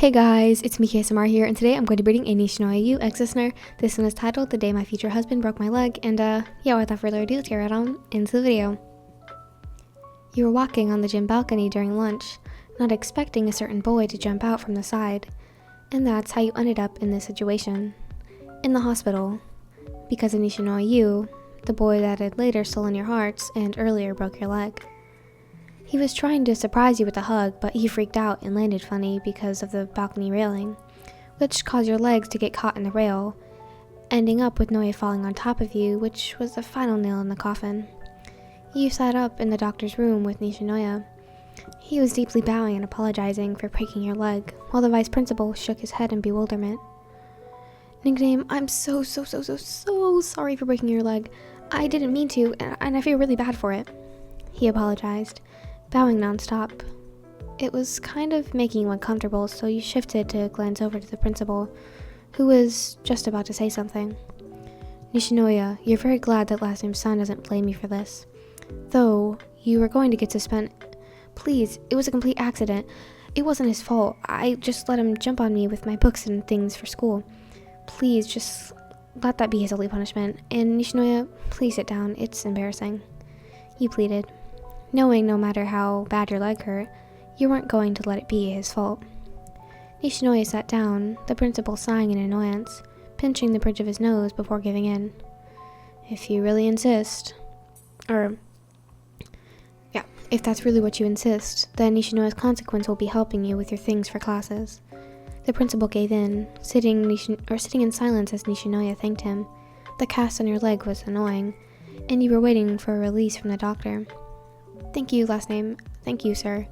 Hey guys, it's Miki ASMR here, and today I'm going to be reading a Nishinoya Yuu ex-listener. This one is titled The Day My Future Husband Broke My Leg, and without further ado, let's get right on into the video. You were walking on the gym balcony during lunch, not expecting a certain boy to jump out from the side, and that's how you ended up in this situation. In the hospital, because of Nishinoya Yuu, the boy that had later stolen your hearts and earlier broke your leg. He was trying to surprise you with a hug, but he freaked out and landed funny because of the balcony railing, which caused your legs to get caught in the rail, ending up with Noya falling on top of you, which was the final nail in the coffin. You sat up in the doctor's room with Nishinoya. He was deeply bowing and apologizing for breaking your leg, while the vice principal shook his head in bewilderment. Nickname, I'm so sorry for breaking your leg. I didn't mean to, and I feel really bad for it. He apologized, bowing nonstop. It was kind of making you uncomfortable, so you shifted to glance over to the principal, who was just about to say something. Nishinoya, you're very glad that last name's son doesn't blame you for this. Though, you were going to get suspended. Please, it was a complete accident. It wasn't his fault. I just let him jump on me with my books and things for school. Please, just let that be his only punishment. And Nishinoya, please sit down. It's embarrassing. You pleaded, knowing no matter how bad your leg hurt, you weren't going to let it be his fault. Nishinoya sat down, the principal sighing in annoyance, pinching the bridge of his nose before giving in. If you really insist, if that's really what you insist, then Nishinoya's consequence will be helping you with your things for classes. The principal gave in, sitting in silence as Nishinoya thanked him. The cast on your leg was annoying, and you were waiting for a release from the doctor. Thank you, last name. Thank you, sir.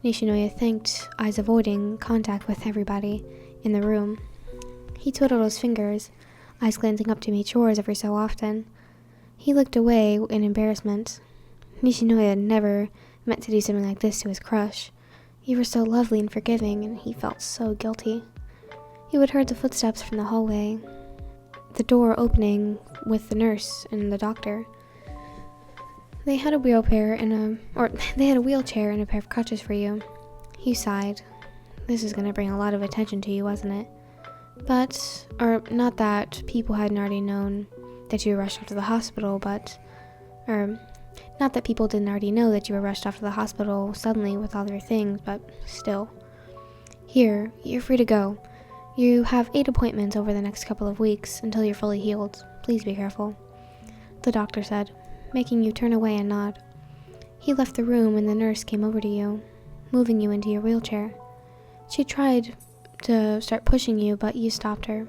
Nishinoya thanked, eyes avoiding contact with everybody in the room. He twiddled his fingers, eyes glancing up to meet yours every so often. He looked away in embarrassment. Nishinoya never meant to do something like this to his crush. You were so lovely and forgiving, and he felt so guilty. You had heard the footsteps from the hallway, the door opening with the nurse and the doctor. They had a wheelchair and a pair of crutches for you. You sighed. This is going to bring a lot of attention to you, wasn't it? Not that people hadn't already known that you were rushed off to the hospital, not that people didn't already know that you were rushed off to the hospital suddenly with all your things, but still. Here, you're free to go. You have 8 appointments over the next couple of weeks until you're fully healed. Please be careful, the doctor said, making you turn away and nod. He left the room and the nurse came over to you, moving you into your wheelchair. She tried to start pushing you, but you stopped her.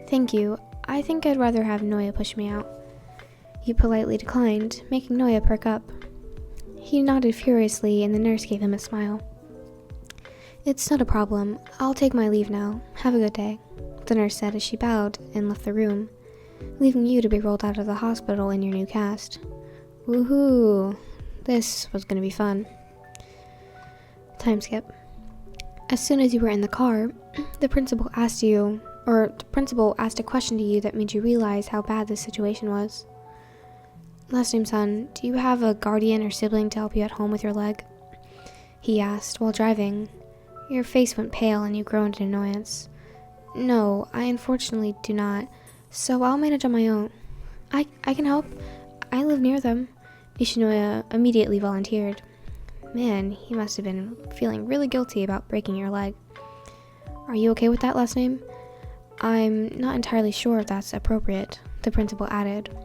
Thank you. I think I'd rather have Noya push me out. You politely declined, making Noya perk up. He nodded furiously and the nurse gave him a smile. It's not a problem. I'll take my leave now. Have a good day, the nurse said as she bowed and left the room, leaving you to be rolled out of the hospital in your new cast. Woohoo! This was going to be fun. Time skip. As soon as you were in the car, the principal asked a question to you that made you realize how bad this situation was. Last name son, do you have a guardian or sibling to help you at home with your leg? He asked while driving. Your face went pale and you groaned in annoyance. No, I unfortunately do not, so I'll manage on my own. I can help. I live near them. Nishinoya immediately volunteered. Man, he must have been feeling really guilty about breaking your leg. Are you okay with that, last name? I'm not entirely sure if that's appropriate, the principal added,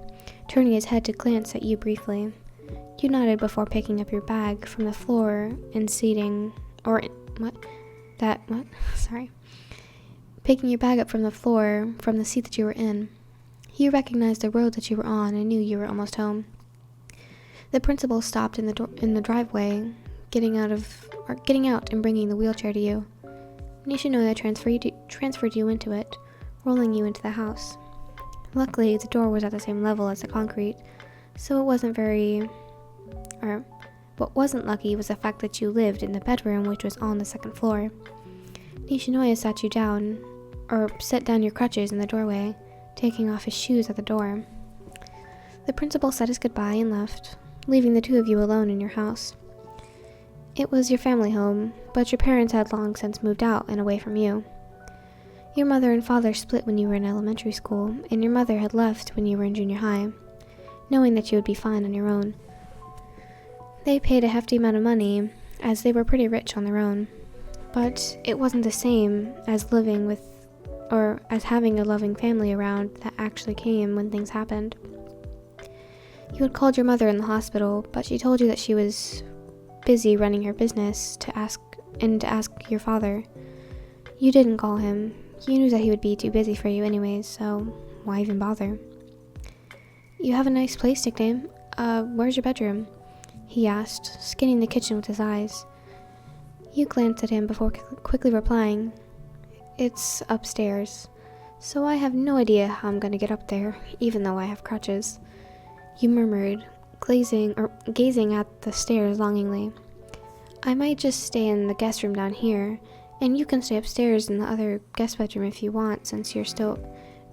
turning his head to glance at you briefly. You nodded before picking up your bag from the floor and picking your bag up from the floor from the seat that you were in. You recognized the road that you were on and knew you were almost home. The principal stopped in the driveway, getting out and bringing the wheelchair to you. Nishinoya transferred you into it, rolling you into the house. Luckily, the door was at the same level as the concrete, so what wasn't lucky was the fact that you lived in the bedroom, which was on the second floor. Nishinoya set down your crutches in the doorway, taking off his shoes at the door. The principal said his goodbye and left, leaving the two of you alone in your house. It was your family home, but your parents had long since moved out and away from you. Your mother and father split when you were in elementary school, and your mother had left when you were in junior high, knowing that you would be fine on your own. They paid a hefty amount of money, as they were pretty rich on their own, but it wasn't the same as living with, or as having a loving family around that actually came when things happened. You had called your mother in the hospital, but she told you that she was busy running her business to ask your father. You didn't call him. You knew that he would be too busy for you anyways, so why even bother? You have a nice place, nickname. Where's your bedroom? He asked, scanning the kitchen with his eyes. You glanced at him before quickly replying, It's upstairs, so I have no idea how I'm going to get up there, even though I have crutches. You murmured, gazing at the stairs longingly. I might just stay in the guest room down here, and you can stay upstairs in the other guest bedroom if you want, since you're still...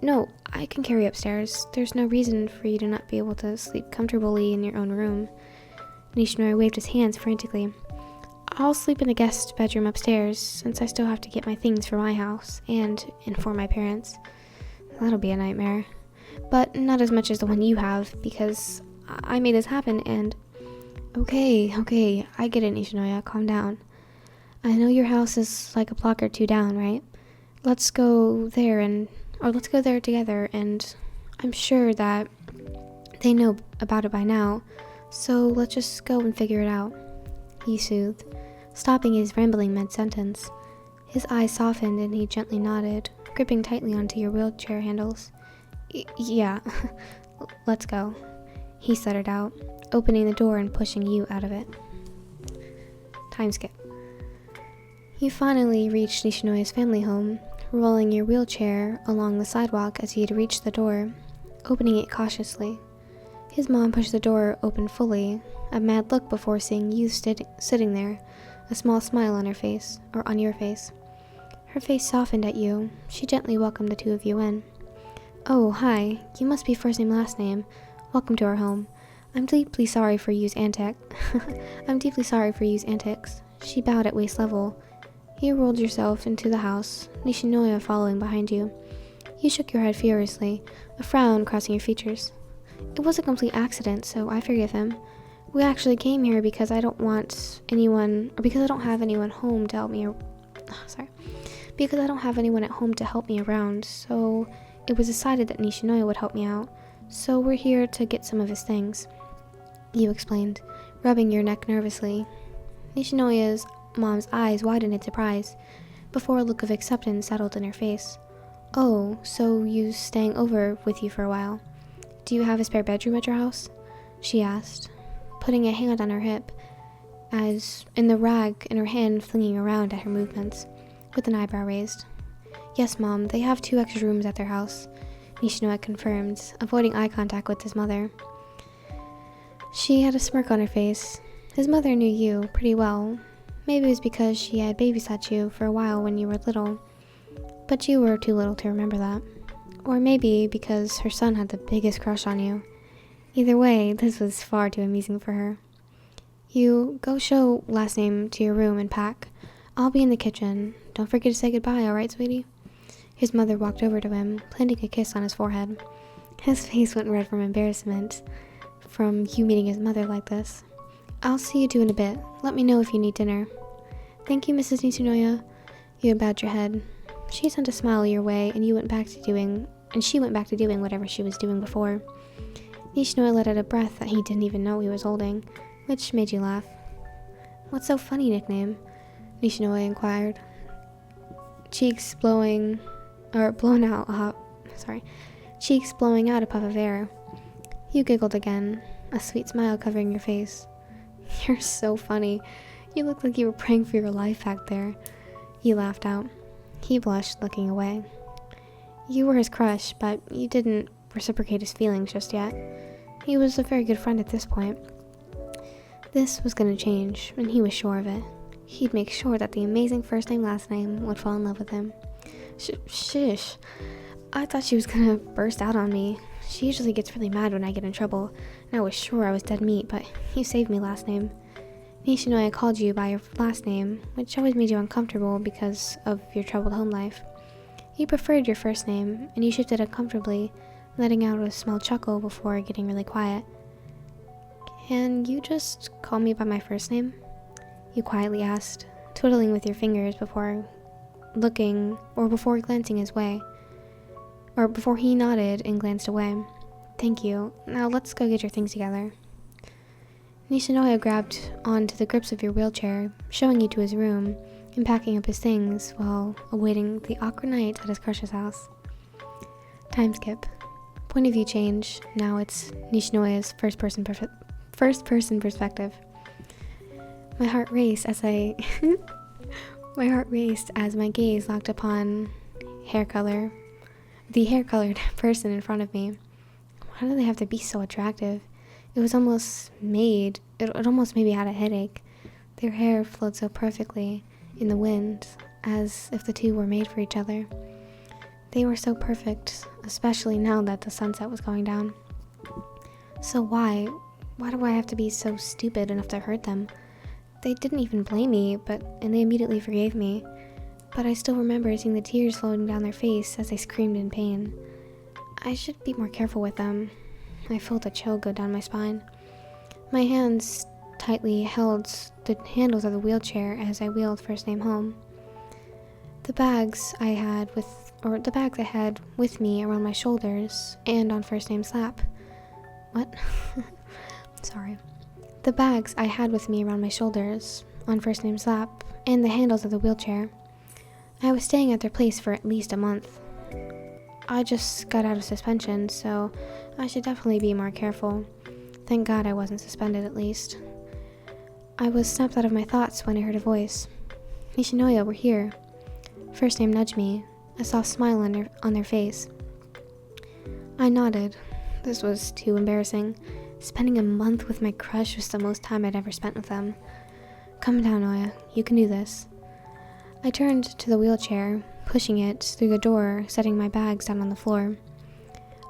No, I can carry upstairs. There's no reason for you to not be able to sleep comfortably in your own room. Nishinoya waved his hands frantically. I'll sleep in the guest bedroom upstairs, since I still have to get my things for my house, and inform my parents. That'll be a nightmare. But not as much as the one you have, because I made this happen, and... Okay, I get it, Nishinoya, calm down. I know your house is like a block or two down, right? Let's go there together, and I'm sure that they know about it by now, so let's just go and figure it out, he soothed, stopping his rambling mid-sentence. His eyes softened and he gently nodded, gripping tightly onto your wheelchair handles. Yeah, let's go, he stuttered out, opening the door and pushing you out of it. Time skip. You finally reached Nishinoya's family home, rolling your wheelchair along the sidewalk as he had reached the door, opening it cautiously. His mom pushed the door open fully, a mad look before seeing you sitting there, a small smile on your face. Her face softened at you. She gently welcomed the two of you in. Oh, hi. You must be first name, last name. Welcome to our home. I'm deeply sorry for Yu's antics. She bowed at waist level. You rolled yourself into the house, Nishinoya following behind you. You shook your head furiously, a frown crossing your features. It was a complete accident, so I forgive him. We actually came here because I don't have anyone home to help me. Because I don't have anyone at home to help me around, so it was decided that Nishinoya would help me out. So we're here to get some of his things, you explained, rubbing your neck nervously. Nishinoya's mom's eyes widened in surprise, before a look of acceptance settled in her face. Oh, so Yu's staying over with you for a while. Do you have a spare bedroom at your house? She asked, putting a hand on her hip, as in the rag in her hand flinging around at her movements, with an eyebrow raised. Yes, Mom, they have 2 extra rooms at their house, Nishinoya confirmed, avoiding eye contact with his mother. She had a smirk on her face. His mother knew you pretty well. Maybe it was because she had babysat you for a while when you were little, but you were too little to remember that. Or maybe because her son had the biggest crush on you. Either way, this was far too amusing for her. You go show last name to your room and pack. I'll be in the kitchen. Don't forget to say goodbye, alright, sweetie? His mother walked over to him, planting a kiss on his forehead. His face went red from embarrassment from you meeting his mother like this. I'll see you two in a bit. Let me know if you need dinner. Thank you, Mrs. Nishinoya. You bowed your head. She sent a smile your way, and she went back to doing whatever she was doing before. Nishinoya let out a breath that he didn't even know he was holding, which made you laugh. What's so funny, nickname? Nishinoya inquired. Cheeks blowing out a puff of air. You giggled again, a sweet smile covering your face. You're so funny. You look like you were praying for your life back there. You laughed out. He blushed, looking away. You were his crush, but you didn't reciprocate his feelings just yet. He was a very good friend at this point. This was going to change, and he was sure of it. He'd make sure that the amazing first name last name would fall in love with him. Shish. I thought she was going to burst out on me. She usually gets really mad when I get in trouble, and I was sure I was dead meat, but you saved me last name. Nishinoya called you by your last name, which always made you uncomfortable because of your troubled home life. You preferred your first name, and you shifted uncomfortably, letting out a small chuckle before getting really quiet. Can you just call me by my first name? You quietly asked, twiddling with your fingers before glancing his way. Or before he nodded and glanced away. Thank you. Now let's go get your things together. Nishinoya grabbed onto the grips of your wheelchair, showing you to his room and packing up his things while awaiting the awkward night at his crush's house. Time skip. Point of view change. Now it's Nishinoya's first person perspective. My heart raced as my gaze locked upon the hair-colored person in front of me. Why do they have to be so attractive? It almost made me had a headache. Their hair flowed so perfectly in the wind, as if the two were made for each other. They were so perfect, especially now that the sunset was going down. So why do I have to be so stupid enough to hurt them? They didn't even blame me, and they immediately forgave me. But I still remember seeing the tears flowing down their face as they screamed in pain. I should be more careful with them. I felt a chill go down my spine. My hands tightly held the handles of the wheelchair as I wheeled first name home. The bags I had with me around my shoulders and on first name's lap. What? Sorry. The bags I had with me around my shoulders, on first name's lap, and the handles of the wheelchair. I was staying at their place for at least a month. I just got out of suspension, so I should definitely be more careful. Thank God I wasn't suspended, at least. I was snapped out of my thoughts when I heard a voice. Nishinoya, we're here. First name nudged me, a soft smile on their face. I nodded. This was too embarrassing. Spending a month with my crush was the most time I'd ever spent with them. Come down, Noya. You can do this. I turned to the wheelchair, pushing it through the door, setting my bags down on the floor.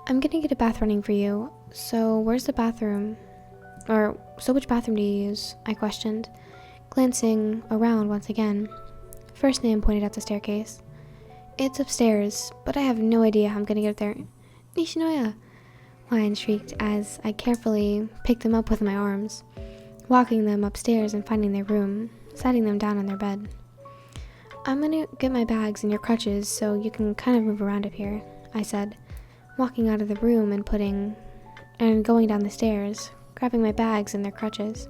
I'm gonna get a bath running for you, so where's the bathroom? So which bathroom do you use? I questioned, glancing around once again. First name pointed out the staircase. It's upstairs, but I have no idea how I'm gonna get there. Nishinoya! Lion shrieked as I carefully picked them up with my arms, walking them upstairs and finding their room, setting them down on their bed. I'm gonna get my bags and your crutches so you can kind of move around up here, I said, walking out of the room and going down the stairs, grabbing my bags and their crutches.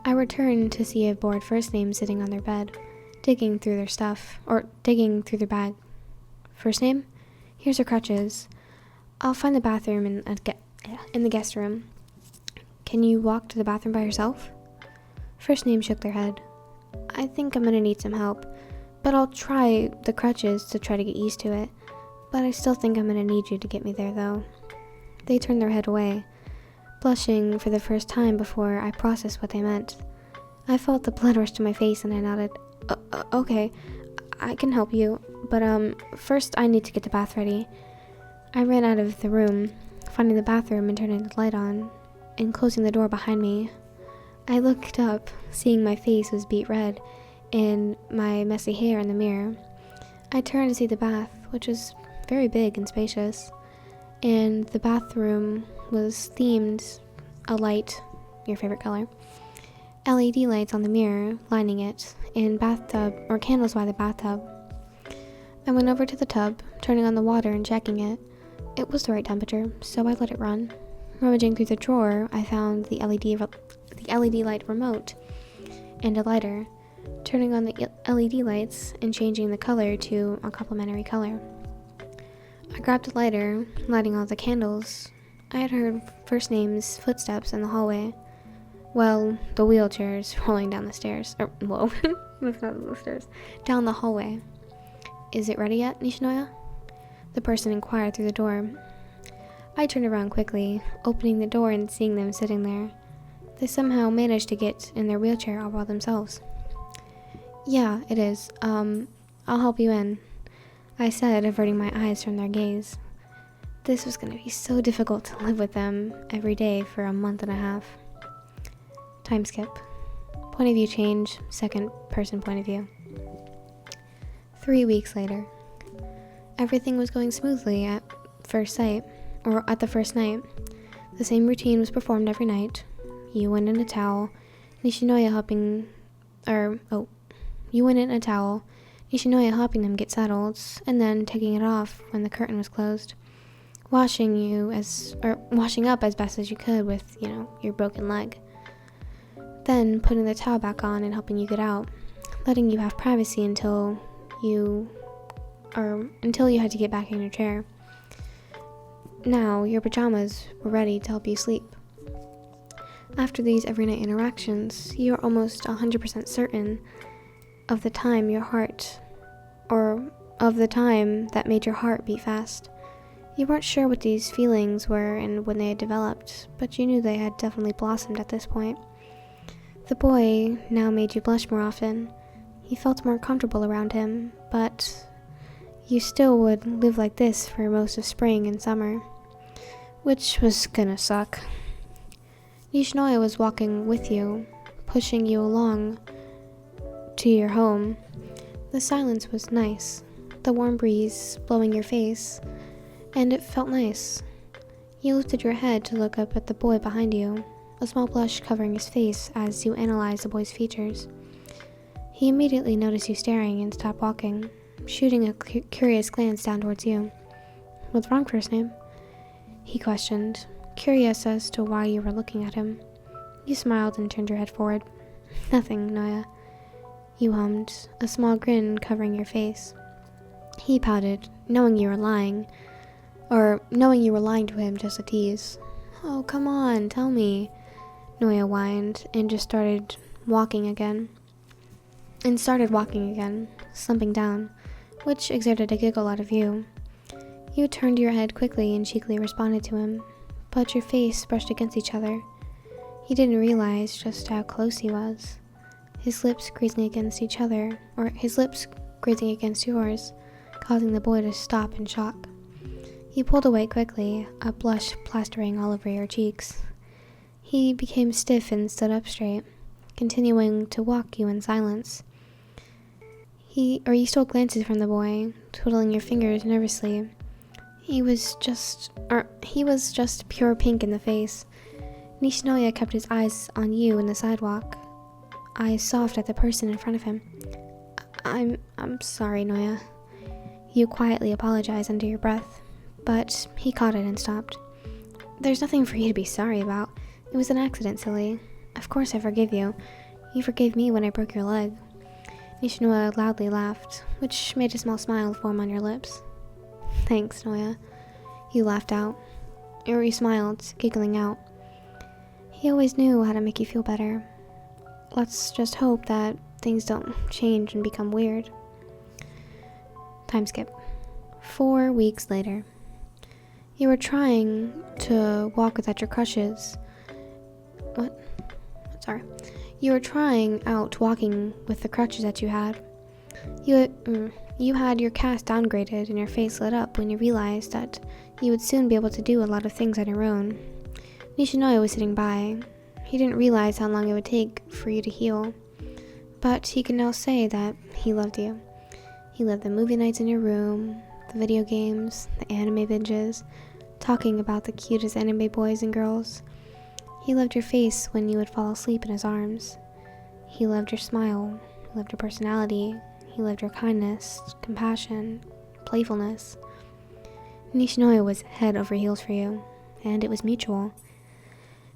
I returned to see a bored first name sitting on their bed, digging through their bag. First name? Here's her crutches. I'll find the bathroom in the guest room. Can you walk to the bathroom by yourself? First name shook their head. I think I'm gonna need some help, but I'll try the crutches to try to get used to it. But I still think I'm gonna need you to get me there, though. They turned their head away, blushing for the first time before I processed what they meant. I felt the blood rush to my face and I nodded. Okay, I can help you, but first I need to get the bath ready. I ran out of the room, finding the bathroom and turning the light on, and closing the door behind me. I looked up, seeing my face was beet red, and my messy hair in the mirror. I turned to see the bath, which was very big and spacious, and the bathroom was themed a light, your favorite color, LED lights on the mirror lining it, and candles by the bathtub. I went over to the tub, turning on the water and checking it. It was the right temperature, so I let it run. Rummaging through the drawer, I found the LED light remote and a lighter, turning on the LED lights and changing the color to a complementary color. I grabbed a lighter, lighting all the candles. I had heard first name's footsteps in the hallway. Well, the wheelchair's rolling down the stairs. Whoa, that's not the stairs. Down the hallway. Is it ready yet, Nishinoya? The person inquired through the door. I turned around quickly, opening the door and seeing them sitting there. They somehow managed to get in their wheelchair all by themselves. Yeah, it is. I'll help you in, I said, averting my eyes from their gaze. This was going to be so difficult to live with them every day for a month and a half. Time skip. Point of view change, second person point of view. 3 weeks later. Everything was going smoothly at first sight, or at the first night. The same routine was performed every night. You went in a towel, Nishinoya helping them get settled, and then taking it off when the curtain was closed. Washing up as best as you could with, your broken leg. Then putting the towel back on and helping you get out, letting you have privacy until you had to get back in your chair. Now, your pajamas were ready to help you sleep. After these every-night interactions, you are almost 100% certain of the time that made your heart beat fast. You weren't sure what these feelings were and when they had developed, but you knew they had definitely blossomed at this point. The boy now made you blush more often. You felt more comfortable around him, but you still would live like this for most of spring and summer, which was gonna suck. Nishinoya was walking with you, pushing you along to your home. The silence was nice, the warm breeze blowing your face, and it felt nice. You lifted your head to look up at the boy behind you, a small blush covering his face as you analyzed the boy's features. He immediately noticed you staring and stopped walking, shooting a curious glance down towards you. "What's wrong, first name?" he questioned, curious as to why you were looking at him. You smiled and turned your head forward. "Nothing, Noya," you hummed, a small grin covering your face. He pouted, knowing you were lying to him just to tease. "Oh, come on, tell me," Noya whined, and started walking again, slumping down, which exerted a giggle out of you. You turned your head quickly and cheekily responded to him, but your face brushed against each other. You didn't realize just how close he was. His lips grazing against yours, causing the boy to stop in shock. You pulled away quickly, a blush plastering all over your cheeks. He became stiff and stood up straight, continuing to walk you in silence. You stole glances from the boy, twiddling your fingers nervously. He was just pure pink in the face. Nishinoya kept his eyes on you in the sidewalk, eyes soft at the person in front of him. I'm sorry, Noya." You quietly apologized under your breath, but he caught it and stopped. "There's nothing for you to be sorry about. It was an accident, silly. Of course I forgive you. You forgave me when I broke your leg." Nishinoya loudly laughed, which made a small smile form on your lips. "Thanks, Noya." You laughed out. Or you smiled, giggling out. He always knew how to make you feel better. Let's just hope that things don't change and become weird. Time skip. 4 weeks later. You were trying to walk without your crutches. You were trying out walking with the crutches that you had. You had your cast downgraded and your face lit up when you realized that you would soon be able to do a lot of things on your own. Nishinoya was sitting by. He didn't realize how long it would take for you to heal, but he can now say that he loved you. He loved the movie nights in your room, the video games, the anime binges, talking about the cutest anime boys and girls. He loved your face when you would fall asleep in his arms. He loved your smile. He loved your personality. He loved your kindness, compassion, playfulness. Nishinoya was head over heels for you, and it was mutual.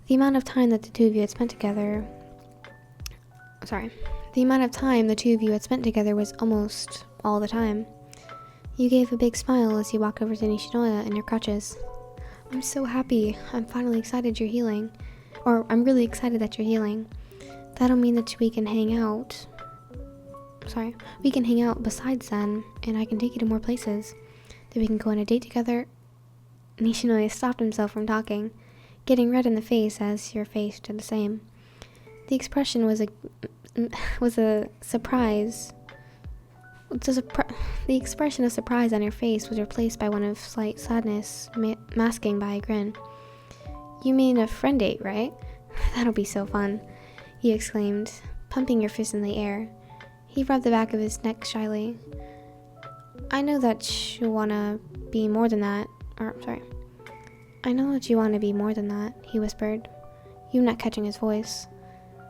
The amount of time the two of you had spent together was almost all the time. You gave a big smile as you walked over to Nishinoya in your crutches. "I'm so happy. I'm really excited that you're healing. That'll mean that we can hang out. Besides then, and I can take you to more places. That we can go on a date together." Nishinoya stopped himself from talking, getting red in the face as your face did the same. The expression was a surprise. The expression of surprise on your face was replaced by one of slight sadness, masking by a grin. "You mean a friend date, right? That'll be so fun," he exclaimed, pumping your fist in the air. He rubbed the back of his neck shyly. I know that you want to be more than that. I know that you want to be more than that, he whispered, you not catching his voice.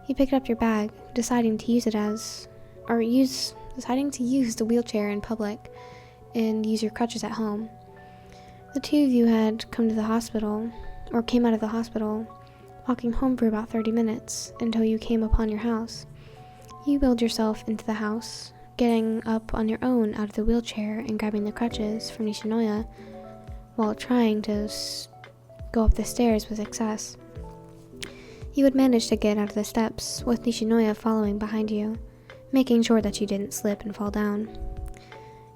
You picked up your bag, deciding to use the wheelchair in public and use your crutches at home. The two of you had came out of the hospital, walking home for about 30 minutes until you came upon your house. You wheeled yourself into the house, getting up on your own out of the wheelchair and grabbing the crutches from Nishinoya while trying to go up the stairs with success. You had managed to get out of the steps, with Nishinoya following behind you, making sure that you didn't slip and fall down.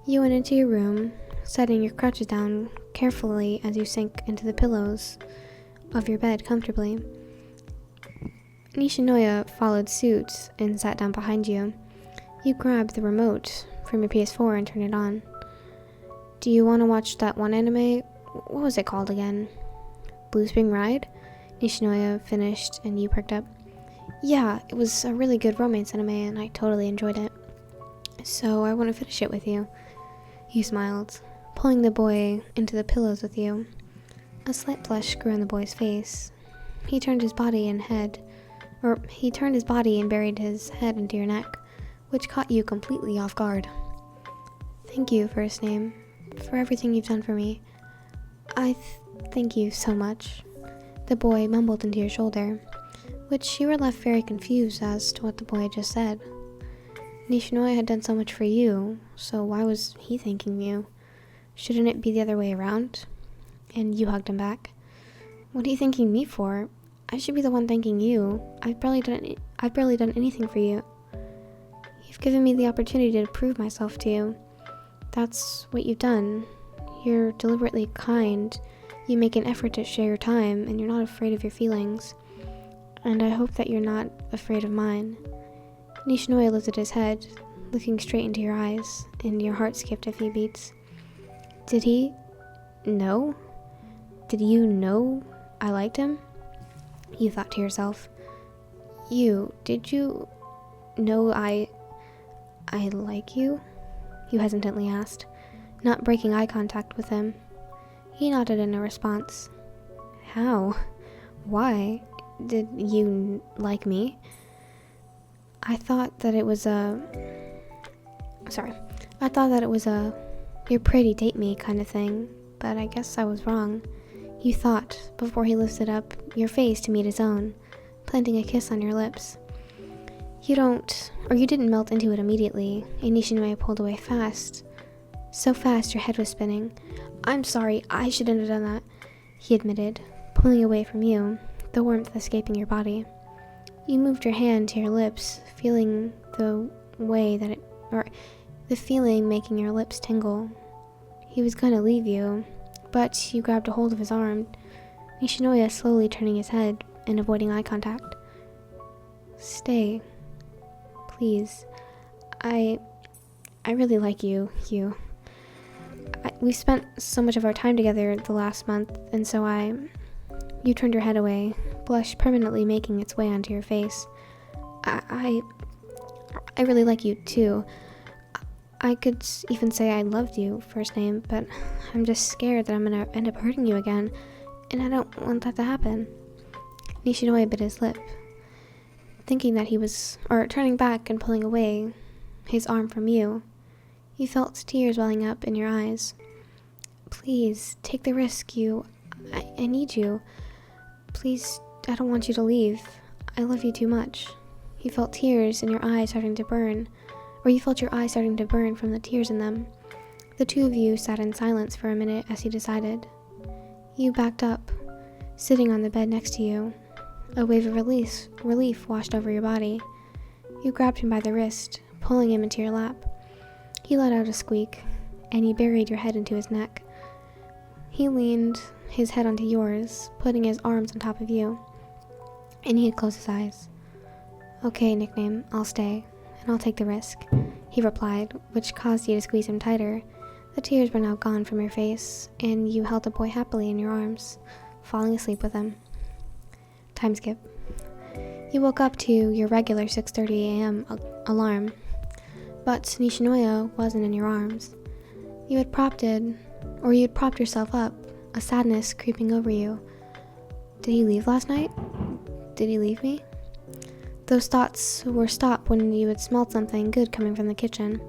You went into your room, setting your crutches down carefully as you sank into the pillows of your bed comfortably. Nishinoya followed suit and sat down behind you. You grabbed the remote from your PS4 and turned it on. Do you want to watch that one anime? What was it called again? Blue Spring Ride? Nishinoya finished and you perked up. Yeah, it was a really good romance anime and I totally enjoyed it. So I want to finish it with you. You smiled, pulling the boy into the pillows with you. A slight blush grew on the boy's face. He turned his body and buried his head into your neck, which caught you completely off guard. Thank you, first name, for everything you've done for me. Thank you so much. The boy mumbled into your shoulder, which you were left very confused as to what the boy had just said. Nishinoya had done so much for you, so why was he thanking you? Shouldn't it be the other way around? And you hugged him back. What are you thanking me for? I should be the one thanking you. I've barely done anything for you. You've given me the opportunity to prove myself to you. That's what you've done. You're deliberately kind. You make an effort to share your time, and you're not afraid of your feelings. And I hope that you're not afraid of mine. Nishinoya lifted his head, looking straight into your eyes, and your heart skipped a few beats. Did he know? Did you know I liked him? You thought to yourself. Did you know I like you? You hesitantly asked, not breaking eye contact with him. He nodded in a response. How? Why? Did you like me? I thought that it was you're pretty, date me kind of thing, but I guess I was wrong. You thought, before he lifted up your face to meet his own, planting a kiss on your lips. You didn't melt into it immediately, and Nishinoya pulled away fast. So fast your head was spinning. I'm sorry, I shouldn't have done that, he admitted, pulling away from you, the warmth escaping your body. You moved your hand to your lips, feeling the feeling making your lips tingle. He was going to leave you, but you grabbed a hold of his arm, Nishinoya slowly turning his head and avoiding eye contact. Stay. Please. I really like you. We spent so much of our time together the last month, and so You turned your head away, blush permanently making its way onto your face. I really like you, too. I could even say I loved you, first name, but I'm just scared that I'm gonna end up hurting you again, and I don't want that to happen. Nishinoya bit his lip, thinking that turning back and pulling away his arm from you. You felt tears welling up in your eyes. Please, take the risk, I need you. Please, I don't want you to leave. I love you too much. You felt tears in your eyes starting to burn, or you felt your eyes starting to burn from the tears in them. The two of you sat in silence for a minute as he decided. You backed up, sitting on the bed next to you. A wave of relief washed over your body. You grabbed him by the wrist, pulling him into your lap. He let out a squeak, and you buried your head into his neck. He leaned his head onto yours, putting his arms on top of you, and he had closed his eyes. Okay, nickname, I'll stay, and I'll take the risk, he replied, which caused you to squeeze him tighter. The tears were now gone from your face, and you held the boy happily in your arms, falling asleep with him. Time skip. You woke up to your regular 6:30 a.m. alarm, but Nishinoya wasn't in your arms. You had propped yourself up, a sadness creeping over you. Did he leave last night? Did he leave me? Those thoughts were stopped when you had smelled something good coming from the kitchen.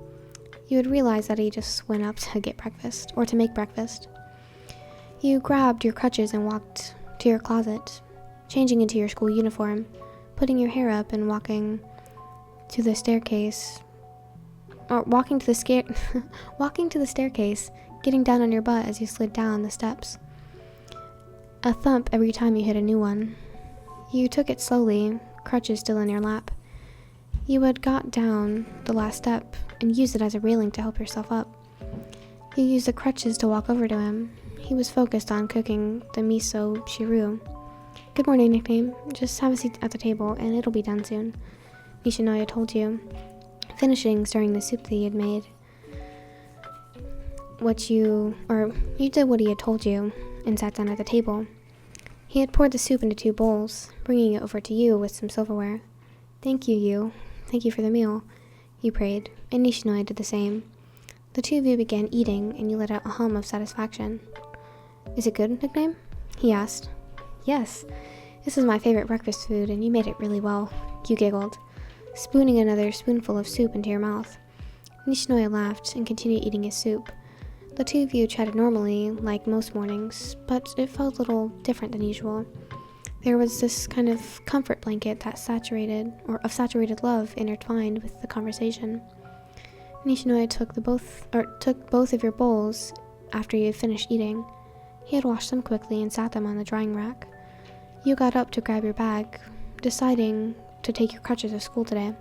You had realized that he just went up to get breakfast, or to make breakfast. You grabbed your crutches and walked to your closet, changing into your school uniform, putting your hair up and walking to the staircase, getting down on your butt as you slid down the steps. A thump every time you hit a new one. You took it slowly, crutches still in your lap. You had got down the last step and used it as a railing to help yourself up. You used the crutches to walk over to him. He was focused on cooking the miso shiru. Good morning, nickname. Just have a seat at the table and it'll be done soon, Nishinoya told you, finishing stirring the soup that he had made. You did what he had told you and sat down at the table. He had poured the soup into 2 bowls, bringing it over to you with some silverware. Thank you, Yuu. Thank you for the meal, you prayed, and Nishinoya did the same. The 2 of you began eating, and you let out a hum of satisfaction. Is it good, nickname? He asked. Yes, this is my favorite breakfast food, and you made it really well, you giggled, spooning another spoonful of soup into your mouth. Nishinoya laughed and continued eating his soup. The 2 of you chatted normally, like most mornings, but it felt a little different than usual. There was this kind of comfort blanket that saturated love intertwined with the conversation. Nishinoya took both of your bowls after you had finished eating. He had washed them quickly and sat them on the drying rack. You got up to grab your bag, deciding to take your crutches to school today.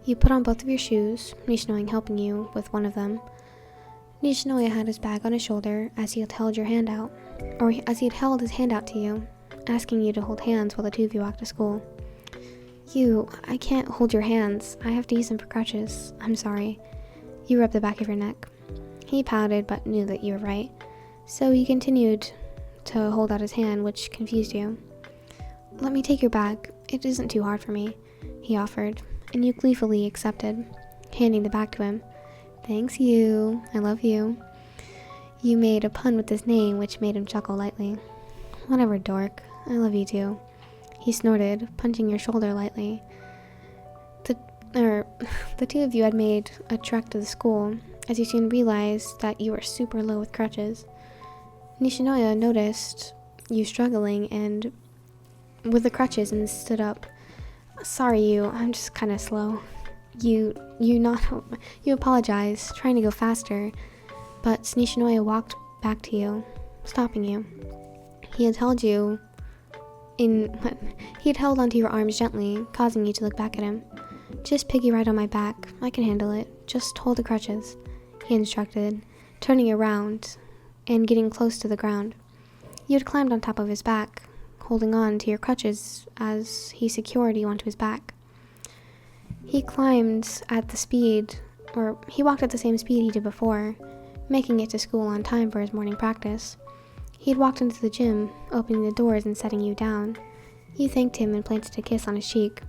You put on both of your shoes, Nishinoya helping you with one of them. Nishinoya had his bag on his shoulder as he had held his hand out to you, asking you to hold hands while the 2 of you walked to school. I can't hold your hands. I have to use them for crutches. I'm sorry. You rubbed the back of your neck. He pouted but knew that you were right, so he continued to hold out his hand, which confused you. Let me take your bag. It isn't too hard for me, he offered, and you gleefully accepted, handing the bag to him. Thanks, you. I love you. You made a pun with his name, which made him chuckle lightly. Whatever, dork. I love you too. He snorted, punching your shoulder lightly. The 2 of you had made a trek to the school, as you soon realized that you were super low with crutches. Nishinoya noticed you struggling and with the crutches and stood up. Sorry, you. I'm just kind of slow. You apologized, trying to go faster, but Nishinoya walked back to you, stopping you. He had held onto your arms gently, causing you to look back at him. Just piggy ride on my back. I can handle it. Just hold the crutches, he instructed, turning around and getting close to the ground. You had climbed on top of his back, holding on to your crutches as he secured you onto his back. He walked at the same speed he did before, making it to school on time for his morning practice. He had walked into the gym, opening the doors and setting you down. You thanked him and planted a kiss on his cheek.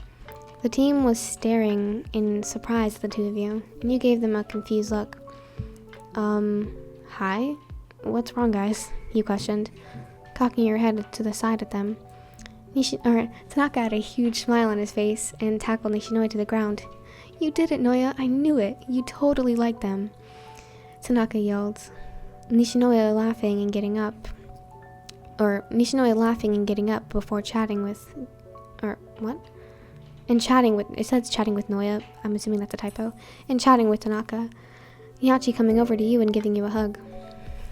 The team was staring in surprise at the 2 of you, and you gave them a confused look. Hi? What's wrong, guys? You questioned, cocking your head to the side at them. Tanaka had a huge smile on his face and tackled Nishinoya to the ground. You did it, Noya. I knew it. You totally liked them, Tanaka yelled. Nishinoya laughing and getting up before chatting with... it says chatting with Noya. I'm assuming that's a typo. And chatting with Tanaka. Yachi coming over to you and giving you a hug.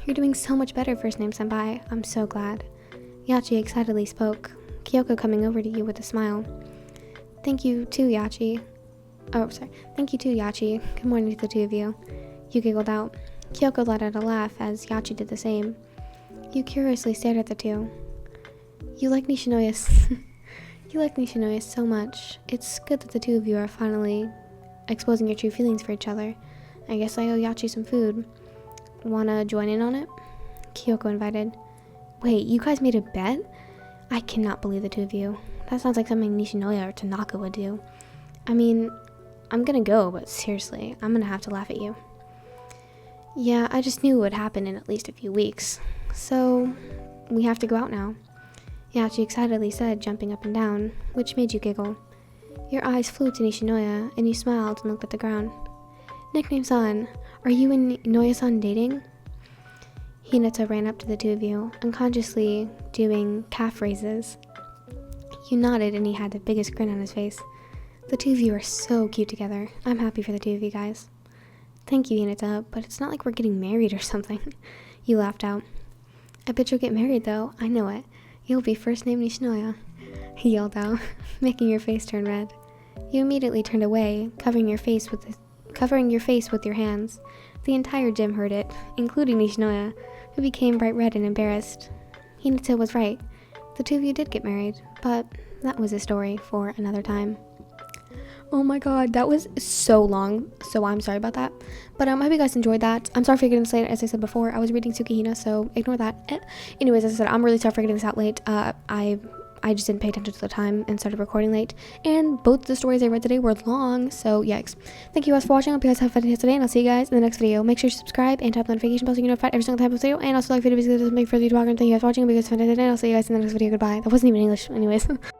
You're doing so much better, First Name Senpai. I'm so glad. Yachi excitedly spoke, Kyoko coming over to you with a smile. Thank you too, Yachi. Good morning to the 2 of you. You giggled out. Kyoko let out a laugh as Yachi did the same. You curiously stared at the 2. You like Nishinoya so much. It's good that the 2 of you are finally exposing your true feelings for each other. I guess I owe Yachi some food. Wanna join in on it? Kyoko invited. Wait, you guys made a bet? I cannot believe the 2 of you. That sounds like something Nishinoya or Tanaka would do. I mean, I'm gonna go, but seriously, I'm gonna have to laugh at you. Yeah, I just knew it would happen in at least a few weeks. So, we have to go out now. Yachi excitedly said, jumping up and down, which made you giggle. Your eyes flew to Nishinoya, and you smiled and looked at the ground. Nickname-san, are you and Noya-san dating? Hinata ran up to the two of you, unconsciously doing calf raises. You nodded, and he had the biggest grin on his face. The two of you are so cute together. I'm happy for the two of you guys. Thank you, Hinata, but it's not like we're getting married or something. You laughed out. I bet you'll get married, though. I know it. You'll be first name Nishinoya. He yelled out, making your face turn red. You immediately turned away, covering your face with your hands. The entire gym heard it, including Nishinoya, who became bright red and embarrassed. Hinata was right. The two of you did get married, but that was a story for another time. Oh my god, that was so long, so I'm sorry about that. But I hope you guys enjoyed that. I'm sorry for getting this late, as I said before. I was reading Tsukihina, so ignore that. Anyways, as I said, I'm really sorry for getting this out late. I just didn't pay attention to the time and started recording late. And both the stories I read today were long, so yikes. Thank you guys for watching. I hope you guys have fun today, and I'll see you guys in the next video. Make sure to subscribe and tap the notification bell so you can notified every single type of video. And also like video because it doesn't make further to watch. Thank you guys for watching. I hope you guys have fun today, and I'll see you guys in the next video. Goodbye. That wasn't even English anyways.